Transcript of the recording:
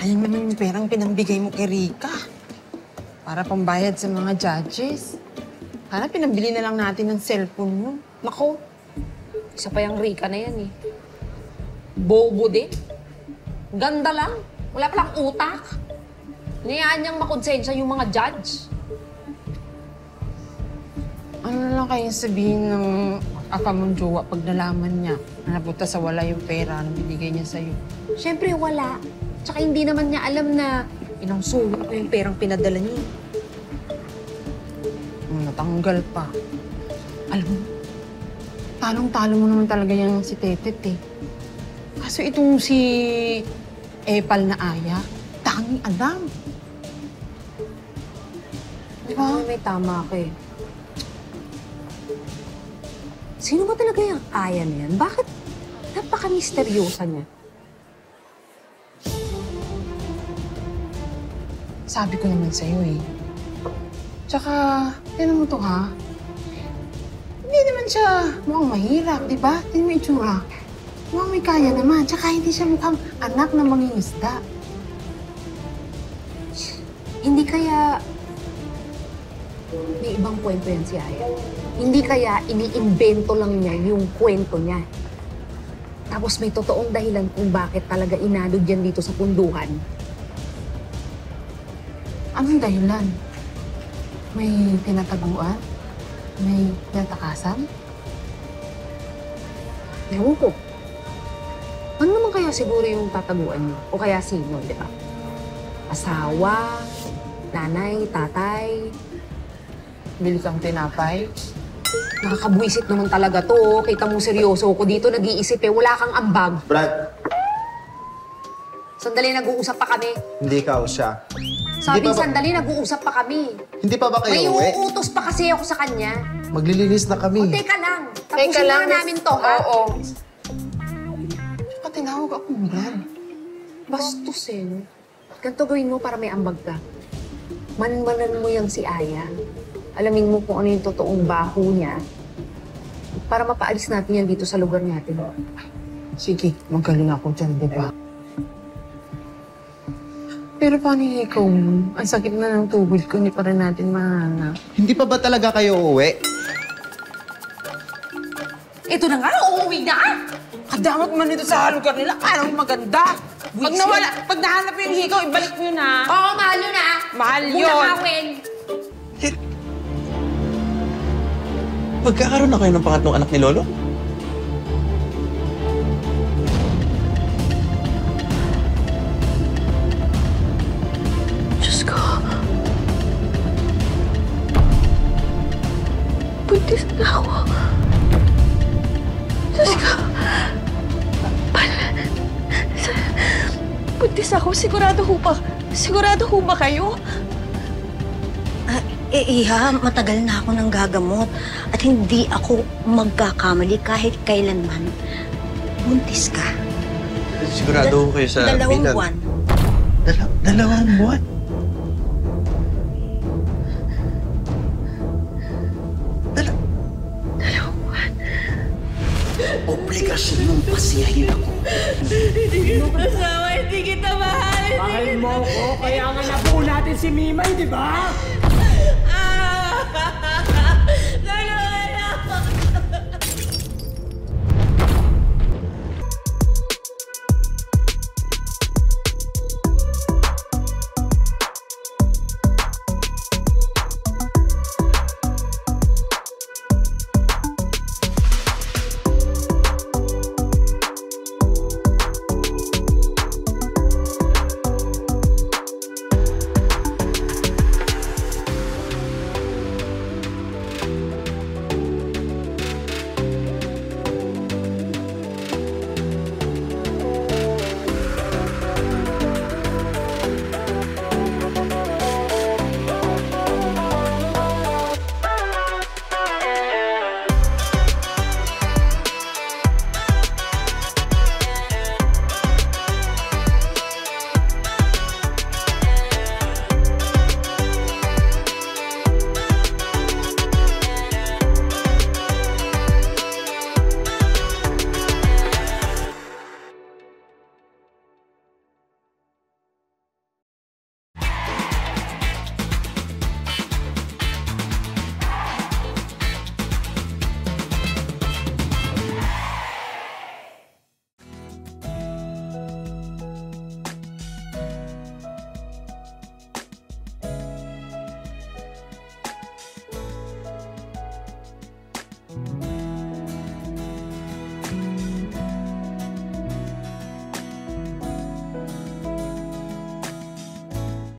Sayang naman yung perang pinambigay mo kay Rika. Para pambayad sa mga judges. Sana pinambili na lang natin ng cellphone mo. Nako, isa pa yung Rika na yan eh. Bobo din. Ganda lang. Wala palang utak. Niyaan niyang makonsensya yung mga judge. Ano na lang kayong sabihin ng apa mong jowa pag nalaman niya na napunta sa wala yung pera na binigay niya sa'yo? Siyempre wala. Tsaka hindi naman niya alam na inangsulo ko yung perang pinadala niya. Natanggal pa. Alam mo, talong-talo mo naman talaga yung si Tetet eh. Kaso itong si Epal na Aya, tanging alam. Di ba? May tama ka eh. Sino ba talaga yung Aya na yan? Bakit napaka-misteryosa niya? Sabi ko naman sa'yo eh. Tsaka, tinan mo to ha. Hindi naman siya mukhang mahirap, di ba? Tinan mo yung itsura. Mukhang may kaya naman. Tsaka hindi siya mukhang anak na mangingisda. Hindi kaya may ibang kwento yan si Aya. Hindi kaya iniimbento lang niya yung kwento niya. Tapos may totoong dahilan kung bakit talaga inalod yan dito sa punduhan. Anong dahilan? May tinataguan? May tinatakasan? Ewan ko. Ano naman kaya siguro yung tataguan niyo? O kaya sino, di ba? Asawa, nanay, tatay. Bili kang tinapay? Nakakabwisit naman talaga to. Kita mo seryoso ko dito, nag-iisip eh. Wala kang ambag. Brad, Sandali, nag-uusap pa kami. hindi ka o siya. Sabi, Hindi pa ba- sandali, nag-uusap pa kami. Hindi pa ba May kayo uwi? uutos pa kasi ako sa kanya. Maglilinis na O, kami. teka lang. Tapusin na namin to, ha? Oo. Tsaka tinawag ako, Brad. Bastos eh, no? Ganito gawin mo para may ambag ka. Manmanan mo yung si Aya. Alamin mo kung ano yung totoong baho niya para mapaalis natin yan dito sa lugar natin. Sige, magaling ako dyan, di ba? Pero paano yung ikaw mo? Ang sakit na ng tubod ko, hindi pa rin natin mahanap. Hindi pa ba talaga kayo uwi? Ito na nga, uuwi na! Kadamot man ito sa lugar nila, parang maganda. Pag nawala, pag nahanap yung hikaw, ibalik nyo na. Oo, mahal yun ah! Mahal yun. Bunakawin! Magkakaroon na kayo ng pangatlong anak ni Lolo? Diyos ko. Buntis na ako. Diyos ko. Buntis ako. Sigurado ho ba kayo? Iha, matagal na ako nang gagamot at hindi ako magkakamali kahit kailanman. Buntis ka. Sigurado ko kayo sa... 2 buwan. Dalawang buwan? Dalawang buwan. Obligasyon mong pasiyahin ako. Asawa, hindi kita mahal. Mahal mo ko, kaya nga nabuo natin si Mimay, di ba?